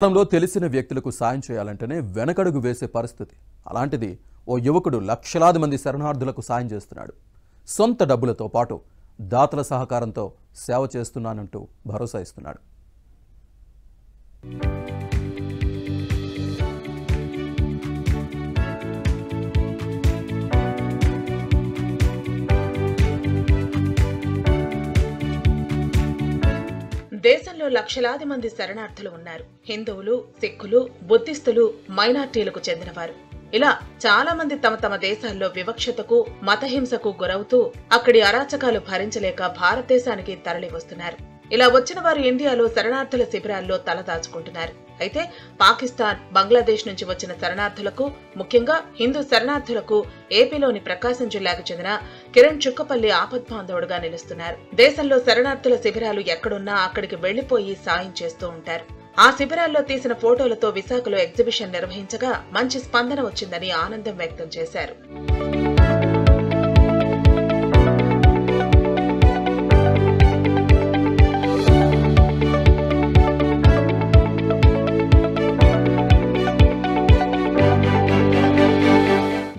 కాలంలో తెలిసిన వ్యక్తులకు సాయం చేయాలంటేనే వెనకడుగు వేసే పరిస్థితి. అలాంటిది ఓ యువకుడు లక్షలాది మంది శరణార్థులకు సాయం చేస్తున్నాడు. సొంత డబ్బులతో పాటు దాతల సహకారంతో సేవ చేస్తున్నానంటూ భరోసా ఇస్తున్నాడు. దేశంలో లక్షలాది మంది శరణార్థులు ఉన్నారు. హిందువులు, సిక్కులు, బుద్ధిస్తులు, మైనార్టీలకు చెందినవారు. ఇలా చాలా మంది తమ తమ దేశాల్లో వివక్షతకు, మతహింసకు గురవుతూ అక్కడి అరాచకాలు భరించలేక భారతదేశానికి తరలి వస్తున్నారు. ఇలా వచ్చిన వారు ఇండియాలో శరణార్థుల శిబిరాల్లో తలదాచుకుంటున్నారు. అయితే పాకిస్తాన్, బంగ్లాదేశ్ నుంచి వచ్చిన శరణార్థులకు, ముఖ్యంగా హిందూ శరణార్థులకు ఏపీలోని ప్రకాశం జిల్లాకు చెందిన కిరణ్ చుక్కపల్లి ఆపద్బాంధవుడుగా నిలుస్తున్నారు. దేశంలో శరణార్థుల శిబిరాలు ఎక్కడున్నా అక్కడికి వెళ్లిపోయి సాయం చేస్తూ ఉంటారు. ఆ శిబిరాల్లో తీసిన ఫోటోలతో విశాఖలో ఎగ్జిబిషన్ నిర్వహించగా మంచి స్పందన వచ్చిందని ఆనందం వ్యక్తం చేశారు.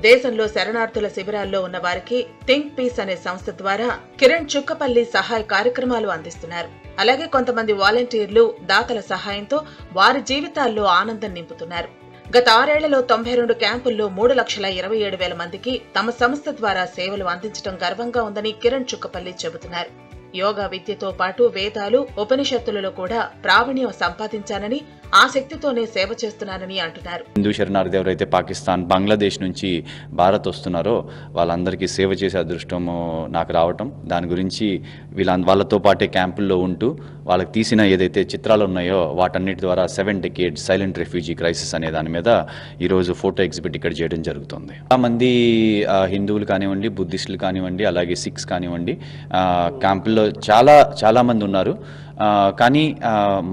దేశంలో శరణార్థుల శిబిరాల్లో ఉన్న వారికి థింక్ పీస్ అనే సంస్థ ద్వారా కిరణ్ చుక్కపల్లి సహాయ కార్యక్రమాలు అందిస్తున్నారు. అలాగే కొంతమంది వాలంటీర్లు, దాతల సహాయంతో వారి జీవితాల్లో ఆనందం నింపుతున్నారు. గత 6 ఏళ్లలో 92 క్యాంపుల్లో 3,27,000 మందికి తమ సంస్థ ద్వారా సేవలు అందించడం గర్వంగా ఉందని కిరణ్ చుక్కపల్లి చెబుతున్నారు. యోగా విద్యతో పాటు వేదాలు, ఉపనిషత్తులలో కూడా ప్రావీణ్యం సంపాదించానని, ఆ శక్తితోనే సేవ చేస్తున్నానని అంటున్నారు. హిందూ శరణార్థి ఎవరైతే పాకిస్తాన్, బంగ్లాదేశ్ నుంచి భారత్ వస్తున్నారో వాళ్ళందరికీ సేవ చేసే అదృష్టము నాకు రావటం, దాని గురించి వాళ్ళతో పాటే క్యాంపుల్లో ఉంటూ వాళ్ళకి తీసిన ఏదైతే చిత్రాలు ఉన్నాయో వాటన్నిటి ద్వారా 7 decades సైలెంట్ రెఫ్యూజీ క్రైసిస్ అనే దాని మీద ఈరోజు ఫోటో ఎగ్జిబిట్ ఇక్కడ చేయడం జరుగుతుంది. చాలామంది హిందువులు కానివ్వండి, బుద్ధిస్టులు కానివ్వండి, అలాగే సిక్స్ కానివ్వండి క్యాంపుల్లో చాలా మంది ఉన్నారు. కానీ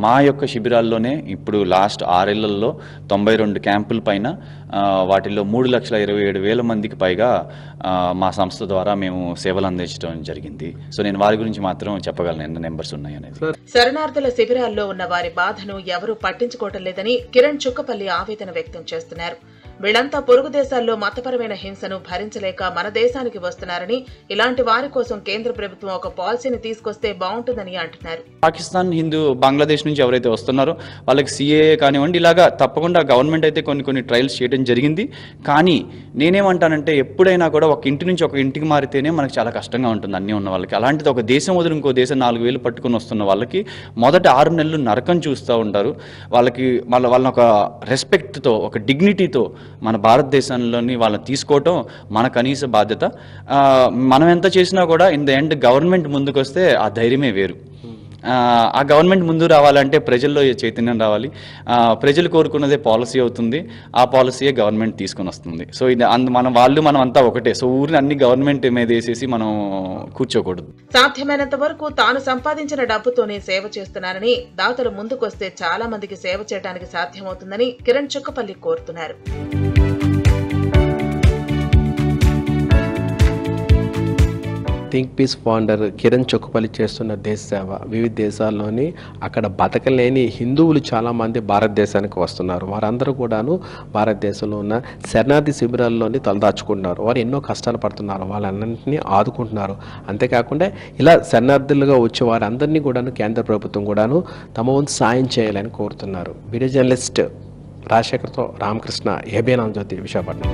మా యొక్క శిబిరాల్లోనే ఇప్పుడు లాస్ట్ 6 ఏళ్లలో 92 క్యాంపుల పైన వాటిల్లో 3,27,000 మందికి పైగా మా సంస్థ ద్వారా మేము సేవలు అందించడం జరిగింది. సో నేను వారి గురించి మాత్రం చెప్పగలను ఎన్ని నెంబర్స్ ఉన్నాయనేది. శరణార్థుల శిబిరాల్లో ఉన్న వారి బాధను ఎవరూ పట్టించుకోవటం లేదని కిరణ్ చుక్కపల్లి ఆవేదన వ్యక్తం చేస్తున్నారు. వీళ్లంతా పొరుగు దేశాల్లో మతపరమైన హింసను భరించలేక మన దేశానికి వస్తున్నారని, ఇలాంటి వారి కోసం కేంద్ర ప్రభుత్వం ఒక పాలసీని తీసుకొస్తే బాగుంటుందని అంటున్నారు. పాకిస్తాన్, హిందూ, బంగ్లాదేశ్ నుంచి ఎవరైతే వస్తున్నారో వాళ్ళకి సిఏఏ కానివ్వండి, ఇలాగా తప్పకుండా గవర్నమెంట్ అయితే కొన్ని ట్రయల్స్ చేయడం జరిగింది. కానీ నేనేమంటానంటే ఎప్పుడైనా కూడా ఒక ఇంటి నుంచి ఒక ఇంటికి మారితేనే మనకు చాలా కష్టంగా ఉంటుంది అన్నీ ఉన్న వాళ్ళకి. అలాంటిది ఒక దేశం వదిలి ఇంకో దేశం 4,000 పట్టుకుని వస్తున్న వాళ్ళకి మొదటి 6 నెలలు నరకం చూస్తూ ఉంటారు. వాళ్ళని ఒక రెస్పెక్ట్తో, ఒక డిగ్నిటీతో మన భారతదేశంలోని వాళ్ళని తీసుకోవటం మన కనీస బాధ్యత. మనం ఎంత చేసినా కూడా ఇన్ ద ఎండ్ గవర్నమెంట్ ముందుకు వస్తే ఆ ధైర్యమే వేరు. ఆ గవర్నమెంట్ ముందు రావాలంటే ప్రజల్లో చైతన్యం రావాలి. ప్రజలు కోరుకున్నదే పాలసీ అవుతుంది, ఆ పాలసీయే గవర్నమెంట్ తీసుకొని వస్తుంది. సో ఇది మనం అంతా ఒకటే. సో ఊరిని అన్ని గవర్నమెంట్ మీద వేసేసి మనం కూర్చోకూడదు. సాధ్యమైనంత వరకు తాను సంపాదించిన డబ్బుతోనే సేవ చేస్తున్నానని, దాతలు ముందుకొస్తే చాలా మందికి సేవ చేయడానికి సాధ్యమవుతుందని కిరణ్ చుక్కపల్లి కోరుతున్నారు. Think peace founder Kiran Chukkapalli చేస్తున్న దేశ సేవ వివిధ దేశాల్లోని అక్కడ బతకలేని హిందువులు చాలామంది భారతదేశానికి వస్తున్నారు. వారందరూ కూడాను భారతదేశంలో ఉన్న శరణార్థి శిబిరాల్లోని తలదాచుకుంటున్నారు. వారు ఎన్నో కష్టాలు పడుతున్నారు, వాళ్ళన్నింటినీ ఆదుకుంటున్నారు. అంతేకాకుండా ఇలా శరణార్థులుగా వచ్చే వారందరినీ కూడాను కేంద్ర ప్రభుత్వం కూడాను తమ వంతు సాయం చేయాలని కోరుతున్నారు. వీడియో జర్నలిస్ట్ రాజశేఖర్తో రామకృష్ణ, ఏబిఎన్ ఆంధ్రజ్యోతి, విశాఖపట్నం.